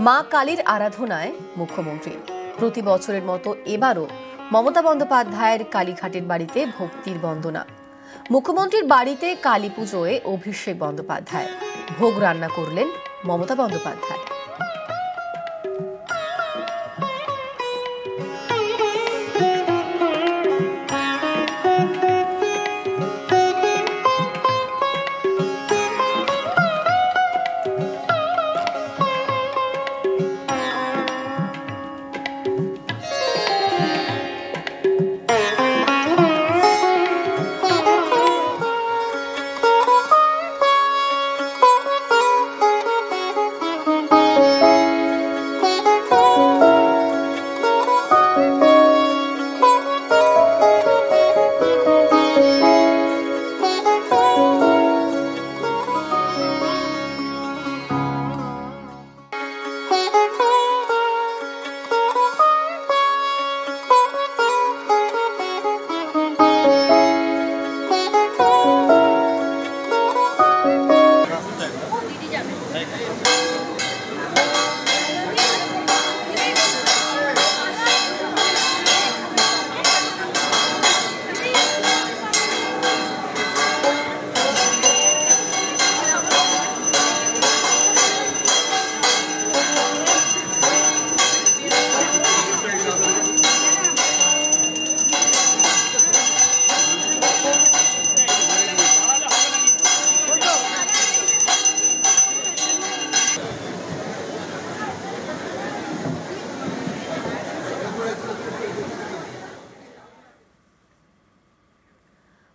মা কালীর আরাধনায় মুখ্যমন্ত্রী। প্রতি বছরের মতো এবারও মমতা বন্দ্যোপাধ্যায়ের কালীঘাটের বাড়িতে ভক্তির বন্দনা। মুখ্যমন্ত্রীর বাড়িতে কালী পুজোয় অভিষেক বন্দ্যোপাধ্যায়, ভোগ রান্না করলেন মমতা বন্দ্যোপাধ্যায়।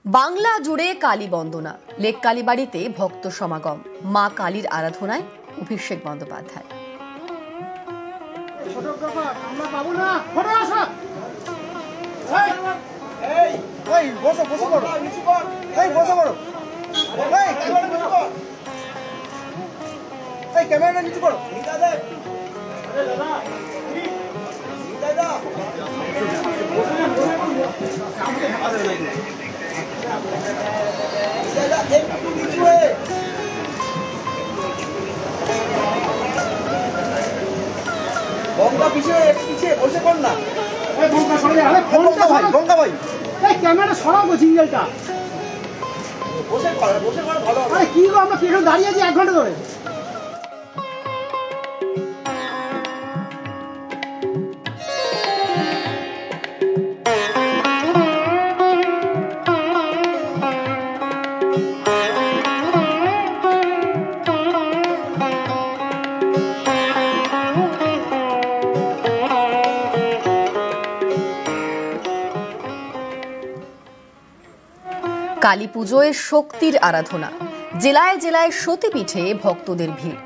বাংলা জুড়ে কালী বন্দনা, লেক কালীবাড়িতে ভক্ত সমাগম। মা কালীর আরাধনায় অভিষেক বন্দ্যোপাধ্যায়। ক্যামেরা সরাবো সিঙ্গেলটা কি গো, আমরা পেছনে দাঁড়িয়ে আছি 1 ঘন্টা ধরে। কালী পুজোয় শক্তির আরাধনা, জেলায় জেলায় সতীপীঠে ভক্তদের ভিড়।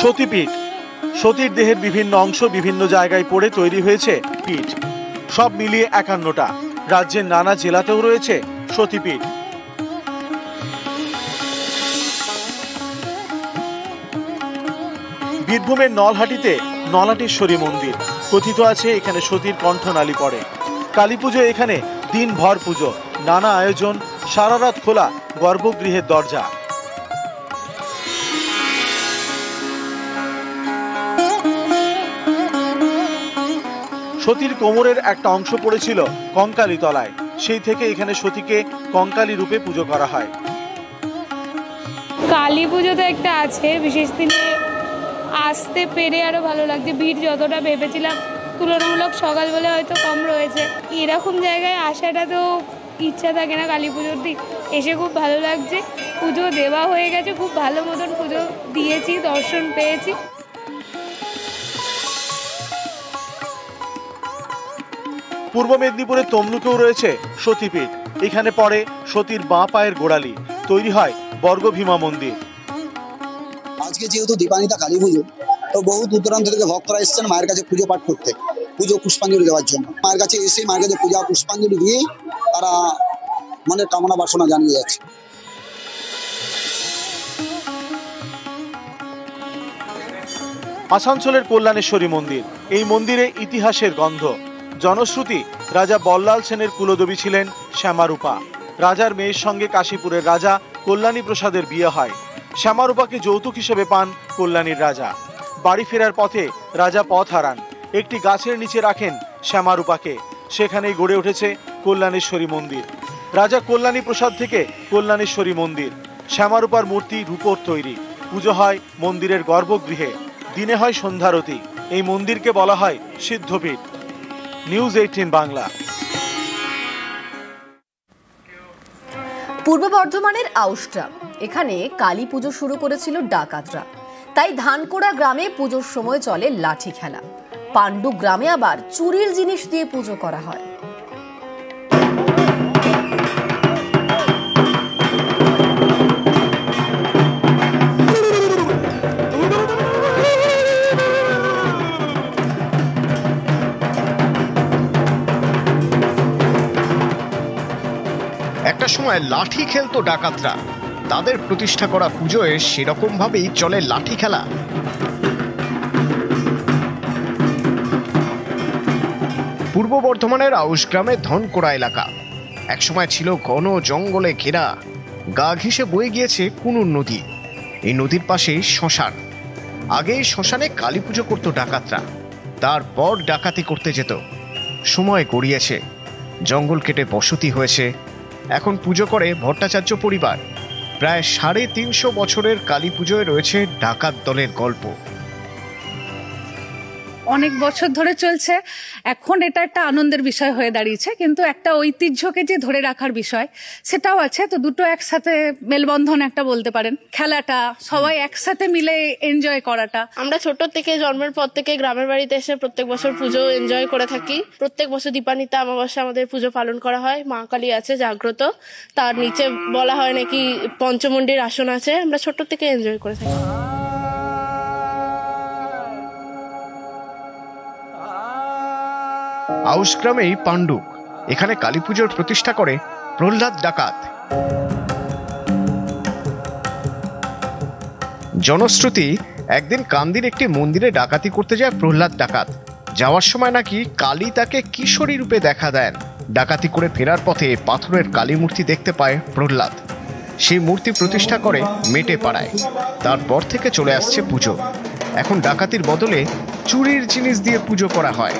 সতীপীঠ, সতীর দেহের বিভিন্ন অংশ বিভিন্ন জায়গায় পড়ে তৈরি হয়েছে পীঠ। সব মিলিয়ে 51টা। রাজ্যের নানা জেলাতেও রয়েছে সতীপীঠ। বীরভূমের নলহাটিতে নলাটেশ্বরী মন্দির। কথিত আছে এখানে সতীর কণ্ঠনালী পড়ে। কালী পুজো এখানে দিনভর পুজো, নানা আয়োজন, সারা রাত খোলা গর্ভগৃহের দরজা। সতীর কোমরের একটা অংশ পড়েছিল কঙ্কালী তলায়, সেই থেকে এখানে সতীকে কঙ্কালী রূপে পুজো করা হয়। কালী পুজো তো একটা আছে, বিশেষ দিনে আসতে পেরে আরো ভালো লাগছে। ভিড় যতটা ভেবেছিলাম তুলনামূলক সকালবেলা হয়তো কম রয়েছে। এরকম জায়গায় আসাটা তো ইচ্ছা থাকে না কালী পুজোর দিন, এসে খুব ভালো লাগছে। পুজো দেওয়া হয়ে গেছে, খুব ভালো মতন পুজো দিয়েছি, দর্শন পেয়েছি। পূর্ব মেদিনীপুরের তমলুকেও রয়েছে সতীপীঠ। এখানে পড়ে সতীর বাঁ পায়ের গোড়ালি, তৈরি হয় বর্গভীমা মন্দির। আজকে যেহেতু দীপান্বিতা কালী পুজো, তো বহু দূর দূরান্ত থেকে ভক্তরা এসেছেন মায়ের কাছে পুজো পাঠ করতে, পুজো পুষ্পাঞ্জলি দেওয়ার জন্য। মায়ের কাছে এসে মায়ের কাছে পূজা পুষ্পাঞ্জলি দিয়ে তারা মনের কামনা বাসনা জানিয়ে যাচ্ছে। আসানসোলের কল্যাণেশ্বরী মন্দির। এই মন্দিরে ইতিহাসের গন্ধ। জনশ্রুতি, রাজা বল্লাল সেনের কুলদেবী ছিলেন শ্যামারূপা। রাজার মেয়ের সঙ্গে কাশীপুরের রাজা কল্যাণী প্রসাদের বিয়ে হয়। শ্যামারূপাকে যৌতুক হিসেবে পান কল্যাণীর রাজা। বাড়ি ফেরার পথে রাজা পথ হারান। একটি গাছের নিচে রাখেন শ্যামারূপাকে। সেখানেই গড়ে উঠেছে কল্যাণেশ্বরী মন্দির। রাজা কল্যাণী প্রসাদ থেকে কল্যাণেশ্বরী মন্দির। শ্যামারূপার মূর্তি রূপোর তৈরি। পুজো হয় মন্দিরের গর্ভগৃহে। দিনে হয় সন্ধ্যারতি। এই মন্দিরকে বলা হয় সিদ্ধপীঠ। নিউজ 18 বাংলা। পূর্ব বর্ধমানের আউশগ্রাম, এখানে কালী পুজো শুরু করেছিল ডাকাতরা। তাই ধানকোড়া গ্রামে পুজোর সময় চলে লাঠি খেলা। পাণ্ডু গ্রামে আবার চুরির জিনিস দিয়ে পুজো করা হয়। একটা সময় লাঠি খেলতো ডাকাতরা। তাদের প্রতিষ্ঠা করা পুজোয় সেরকম ভাবেই চলে লাঠি খেলা। পূর্ব বর্ধমানের আউশগ্রামের ধনকোড়া এলাকা একসময় ছিল ঘন জঙ্গলে ঘেরা। গা ঘেঁষে বয়ে গিয়েছে কুনুর নদী। এই নদীর পাশেই শ্মশান। আগে এই শ্মশানে কালী পুজো করতো ডাকাতরা। তারপর ডাকাতি করতে যেত। সময় গড়িয়েছে, জঙ্গল কেটে বসতি হয়েছে। এখন পুজো করে ভট্টাচার্য পরিবার। প্রায় 350 বছরের কালী পুজোয় রয়েছে ডাকাত দলের গল্প। অনেক বছর ধরে চলছে। এখন এটা একটা আনন্দের বিষয় হয়ে দাঁড়িয়েছে, কিন্তু একটা ঐতিহ্যকে যে ধরে রাখার বিষয় সেটাও আছে। তো দুটো একসাথে মেলবন্ধন একটা বলতে পারেন। খেলাটা, সবাই একসাথে মিলে এনজয় করাটা। আমরা ছোট থেকে জন্মের পর থেকে গ্রামের বাড়িতে এসে প্রত্যেক বছর পুজো এনজয় করে থাকি। প্রত্যেক বছর দীপান্বিতা অমাবস্যা আমাদের পুজো পালন করা হয়। মা কালী আছে জাগ্রত, তার নিচে বলা হয় নাকি পঞ্চমুণ্ডির আসন আছে। আমরা ছোট থেকে এনজয় করে থাকি। আউশগ্রামেই পাণ্ডুক। এখানে কালী পুজোর প্রতিষ্ঠা করে প্রহ্লাদ ডাকাত। জনশ্রুতি, একদিন কান্দির একটি মন্দিরে ডাকাতি করতে যায় প্রহ্লাদ ডাকাত। যাওয়ার সময় নাকি কালী তাকে কিশোরী রূপে দেখা দেন। ডাকাতি করে ফেরার পথে পাথরের কালী মূর্তি দেখতে পায় প্রহ্লাদ। সেই মূর্তি প্রতিষ্ঠা করে মেটে পাড়ায়। তারপর থেকে চলে আসছে পুজো। এখন ডাকাতির বদলে চুরির জিনিস দিয়ে পুজো করা হয়।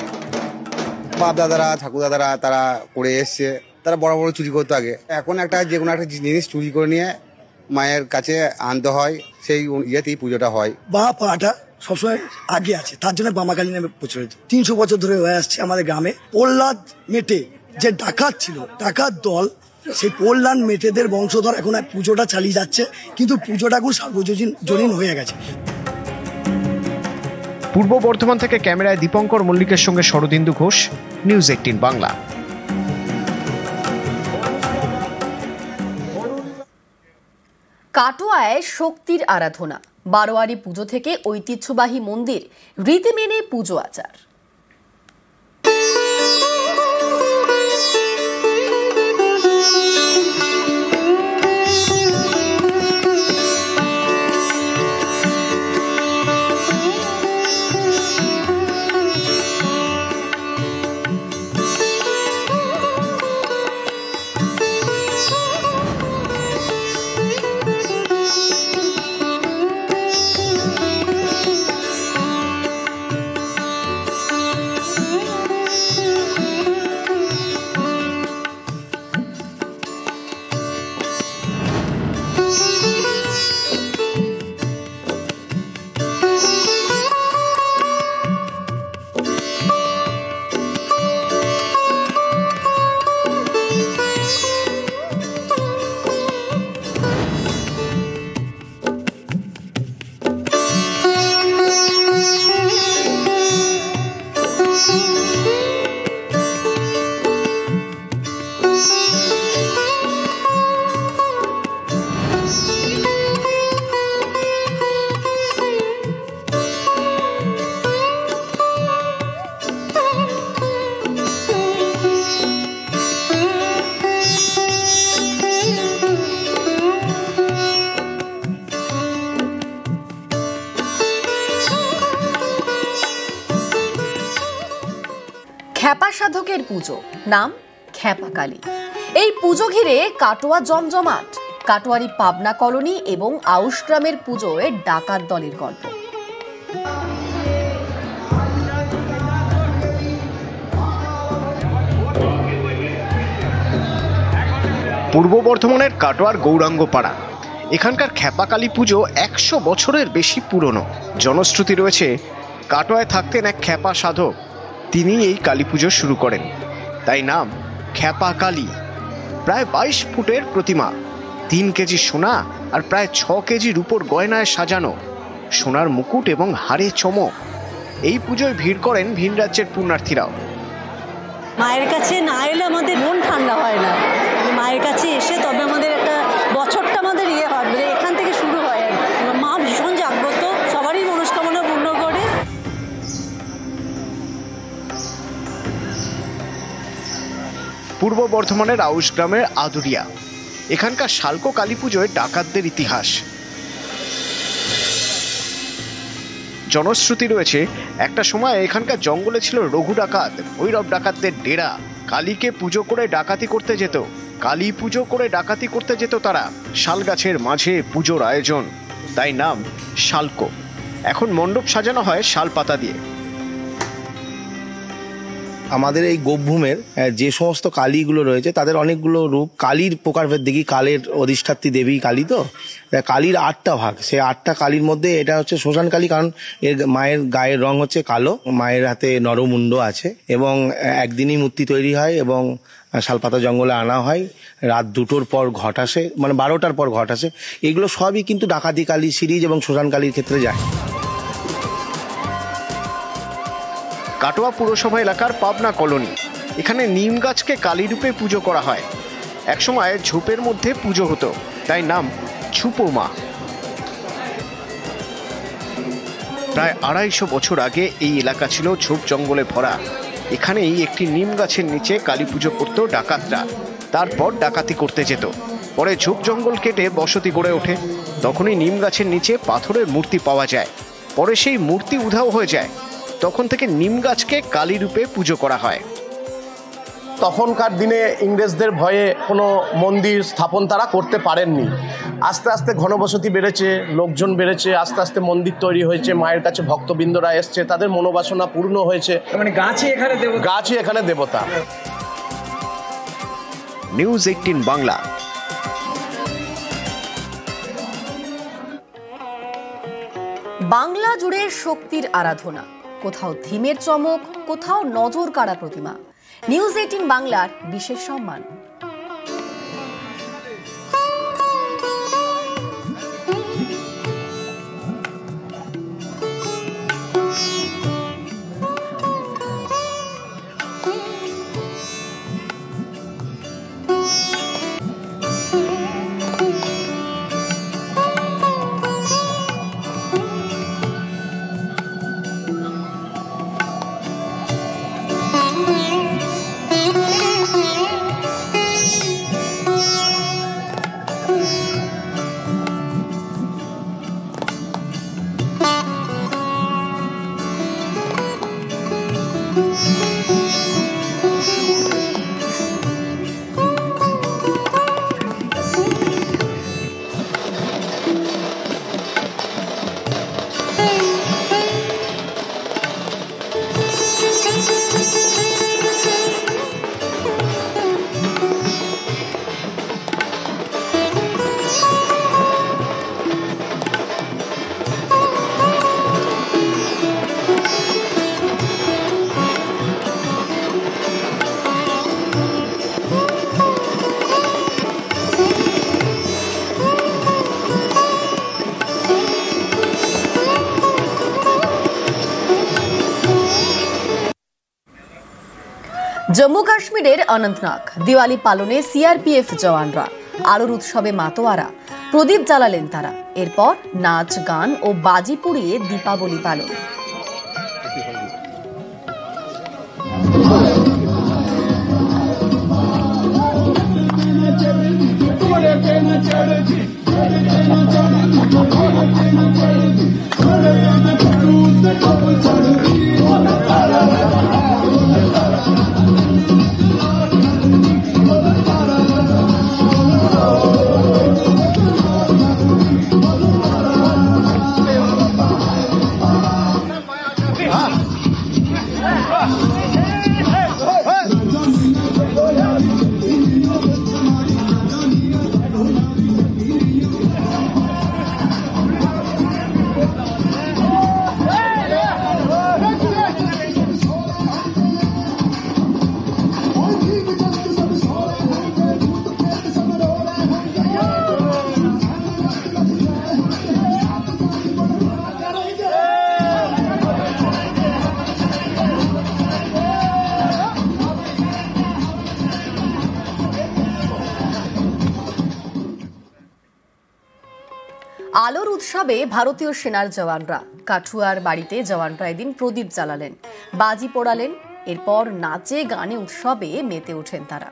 বাপ দাদারা, ঠাকুর দাদারা তারা করে এসছে। তারা বড় বড় চুরি করতো আগে। এখন একটা যে কোনো একটা জিনিস চুরি করে নিয়ে মায়ের কাছে আনতে হয়, সেই ইয়েতেই পুজোটা হয়। বা পাটা সবসময় আগে আছে, তার জন্য বামাকালী নামে প্রচলিত। 300 বছর ধরে হয়ে আসছে আমাদের গ্রামে। প্রহ্লাদ মেটে যে ডাকাত ছিল, ডাকাত দল, সেই প্রহ্লাদ মেটেদের বংশধর এখন পুজোটা চালিয়ে যাচ্ছে। কিন্তু পুজোটা এখন সার্বজনীন হয়ে গেছে। পূর্ব বর্ধমান থেকে ক্যামেরায় দীপঙ্কর মল্লিকের সঙ্গে শরদিন্দু ঘোষ, নিউজ 18 বাংলা। কাটোয়ায় শক্তির আরাধনা। বারোয়ারি পুজো থেকে ঐতিহ্যবাহী মন্দির, রীতি মেনে পুজো আচার। খ্যাপা সাধকের পুজো, নাম খ্যাপা কালী। এই পুজো ঘিরে কাটোয়া জমজমাট। কাটোয়ারি পাবনা কলোনি এবং আউশ গ্রামের পুজোয় ডাকাত দলের গল্প। পূর্ব বর্ধমানের কাটোয়ার গৌরাঙ্গ পাড়া, এখানকার খ্যাপা কালী পুজো 100 বছরের বেশি পুরনো। জনশ্রুতি রয়েছে কাটোয়ায় থাকতেন এক খ্যাপা সাধক, তিনি এই কালী পুজো শুরু করেন, তাই নাম খ্যাপা কালী। প্রায় 22 ফুটের প্রতিমা, 3 কেজি সোনা আর প্রায় 6 কেজি রূপোর গয়নায় সাজানো, সোনার মুকুট এবং হাড়ে চমক। এই পুজোয় ভিড় করেন ভিন রাজ্যের পুণ্যার্থীরাও। মায়ের কাছে না এলে আমাদের মন ঠান্ডা হয় না, মায়ের কাছে এসে তবে আমাদের একটা বছরটা আমাদের হয়, মানে এখান থেকে শুরু হয়। মা ভীষণ জাগ্রত, সবারই মনস্কামনা পূর্ণ করে। পূর্ব বর্ধমানের আউশ গ্রামের আদুরিয়া, এখানকার শালকো কালী পুজোয় ডাকাতদের ইতিহাস। জনশ্রুতি রয়েছে একটা সময় এখানকার জঙ্গলে ছিল রঘু ডাকাত, ভৈরব ডাকাতদের ডেরা। কালীকে পুজো করে ডাকাতি করতে যেত, কালী পুজো করে ডাকাতি করতে যেত তারা। শাল গাছের মাঝে পুজোর আয়োজন, তাই নাম শালকো। এখন মণ্ডপ সাজানো হয় শাল পাতা দিয়ে। আমাদের এই গোপভূমের যে সমস্ত কালীগুলো রয়েছে তাদের অনেকগুলো রূপ। কালীর প্রকারভেদ দেখি, কালের অধিষ্ঠাত্রী দেবী কালী, তো কালীর 8টা ভাগ। সেই 8টা কালীর মধ্যে এটা হচ্ছে শ্মশান কালী, কারণ এর মায়ের গায়ের রং হচ্ছে কালো, মায়ের হাতে নরমুণ্ড আছে এবং একদিনই মূর্তি তৈরি হয় এবং শালপাতা জঙ্গলে আনা হয়। রাত 2টোর পর ঘট আসে, মানে 12টার পর ঘট আসে। এগুলো সবই কিন্তু ডাকাতি কালী সিরিজ এবং শ্মশান কালীর ক্ষেত্রে যায়। কাটোয়া পুরসভা এলাকার পাবনা কলোনি, এখানে নিম গাছকে কালী রূপে পুজো করা হয়। একসময় ঝোপের মধ্যে পুজো হতো, তাই নাম ছুপো মা। প্রায় 250 বছর আগে এই এলাকা ছিল ঝোপ জঙ্গলে ভরা। এখানেই একটি নিম গাছের নিচে কালী পুজো করত ডাকাতরা, তারপর ডাকাতি করতে যেত। পরে ঝোপ জঙ্গল কেটে বসতি গড়ে ওঠে, তখনই নিম গাছের নিচে পাথরের মূর্তি পাওয়া যায়। পরে সেই মূর্তি উধাও হয়ে যায়, তখন থেকে নিম গাছকে কালী রূপে পুজো করা হয়। তখনকার দিনে ইংরেজদের ভয়ে কোনো মন্দির স্থাপন তারা করতে পারেননি। আস্তে আস্তে ঘনবসতি বেড়েছে, লোকজন বেড়েছে, আস্তে আস্তে মন্দির তৈরি হয়েছে, মায়ের কাছে ভক্তবৃন্দরা এসছে, তাদের মনোবাসনা পূর্ণ হয়েছে। মানে গাছই এখানে দেবতা। নিউজ 18 বাংলা। বাংলা জুড়ে শক্তির আরাধনা, কোথাও থিমের চমক, কোথাও নজর কাড়া প্রতিমা। নিউজ 18 বাংলার বিশেষ সম্মান। জম্মু কাশ্মীরের অনন্তনাগ দিওয়ালি পালনে সিআরপিএফ জওয়ানরা, আলোর উৎসবে মাতোয়ারা, প্রদীপ জ্বালালেন তারা। এরপর নাচ গান ও বাজি পুড়িয়ে দীপাবলি পালন। আলোর উৎসবে ভারতীয় সেনার জওয়ানরা কাঠুয়ার বাড়িতে জওয়ানরা এদিন প্রদীপ জ্বালালেন, বাজি পোড়ালেন। এরপর নাচে গানে উৎসবে মেতে ওঠেন তারা।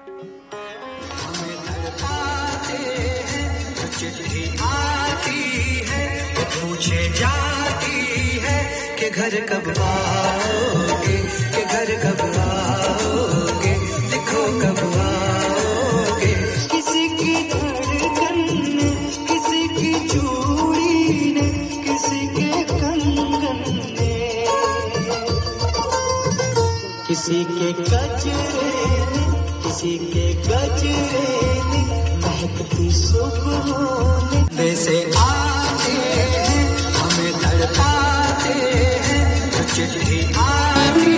किसी के गजरे में, किसी के गजरे में महकती सुबहों ने वैसे आते हैं हमें तड़पाते हैं जो चिट्ठी आती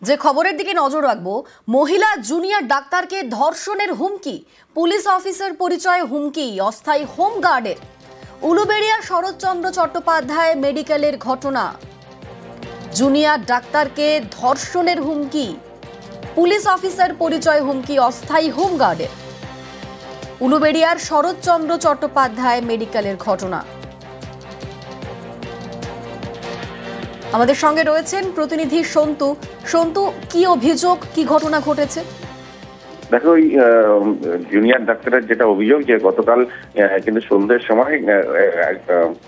যে খবরের দিকে নজর রাখবো, মহিলা জুনিয়র ডাক্তারকে ধর্ষণের হুমকি, পুলিশ অফিসার পরিচয়ে হুমকি অস্থায়ী হোমগার্ডের। উলুবেড়িয়া শরৎচন্দ্র চট্টোপাধ্যায় মেডিকেলের ঘটনা। জুনিয়র ডাক্তারকে ধর্ষণের হুমকি, পুলিশ অফিসার পরিচয় হুমকি অস্থায়ী হোমগার্ডের। উলুবেড়িয়ার শরৎচন্দ্র চট্টোপাধ্যায় মেডিকেলের ঘটনা। আমাদের সঙ্গে রয়েছেন প্রতিনিধি সন্তু। সন্তু, কি অভিযোগ, কি ঘটনা ঘটেছে? দেখো, ওই জুনিয়র ডাক্তারের যেটা অভিযোগ যে গতকাল কিন্তু সন্ধ্যের সময়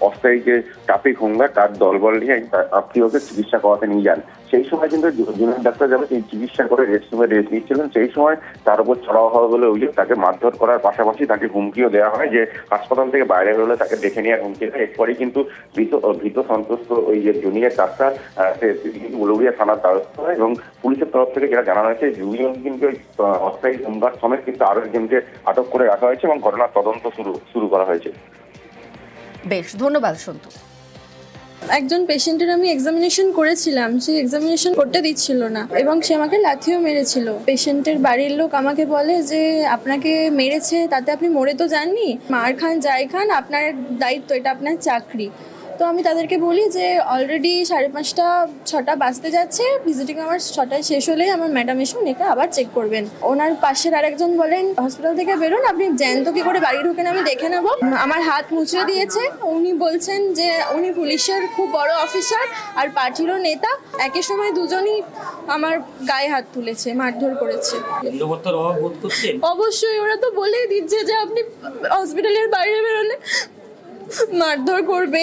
অস্থায়ী যে ট্রাফিক হোমগার্ড তার দলবল নিয়ে আত্মীয়কে চিকিৎসা করাতে নিয়ে যান। সেই সময় কিন্তু জুনিয়র ডাক্তার যারা তিনি চিকিৎসা করে রেস্টরুমে রেস্ট নিচ্ছিলেন, সেই সময় তার উপর চড়াও হওয়া বলে অভিযোগ। তাকে মারধর করার পাশাপাশি তাকে হুমকিও দেওয়া হয় যে হাসপাতাল থেকে বাইরে বেরোলে তাকে দেখে নেওয়ার হুমকি দেয়। এরপরেই কিন্তু ভীত সন্ত্রস্ত ওই যে জুনিয়র ডাক্তার সে কিন্তু উলুবেড়িয়া থানার দ্বারস্থ হয় এবং পুলিশের তরফ থেকে যেটা জানানো হয়েছে, জুনিয়র কিন্তু অস্থায়ী হোমগার্ড সমেত কিন্তু আরো একজনকে আটক করে রাখা হয়েছে এবং ঘটনার তদন্ত শুরু করা হয়েছে। বেশ, ধন্যবাদ সন্তু। একজন পেশেন্টের আমি এক্সামিনেশন করেছিলাম, সে এক্সামিনেশন করতে দিচ্ছিল না এবং সে আমাকে লাথিও মেরেছিল। পেশেন্টের বাড়ির লোক আমাকে বলে যে আপনাকে মেরেছে, তাতে আপনি মরে তো যাননি, মার খান যাই খান আপনার দায়িত্ব, এটা আপনার চাকরি। তো আমি তাদেরকে বলি যে অলরেডি 5:30 6টা বাজতে যাচ্ছে, ভিজিটিং আমার 6টায় শেষ হলেই আমার ম্যাডাম এসে উনিকে আবার চেক করবেন। ওনার পাশের আরেকজন বলেন হসপিটাল থেকে বেরোন, আপনি জ্যান্ত কি করে বাড়ি ঢোকেন আমি দেখে নেব। আমার হাত মুছে দিয়েছে। উনি বলছেন যে উনি পুলিশের খুব বড় অফিসার আর পার্টিরও নেতা, একই সময় দুজনই আমার গায়ে হাত তুলেছে, মারধর করেছে। অবশ্যই, ওরা তো বলেই দিচ্ছে যে আপনি হসপিটালের বাইরে বেরোলে মারধর করবে।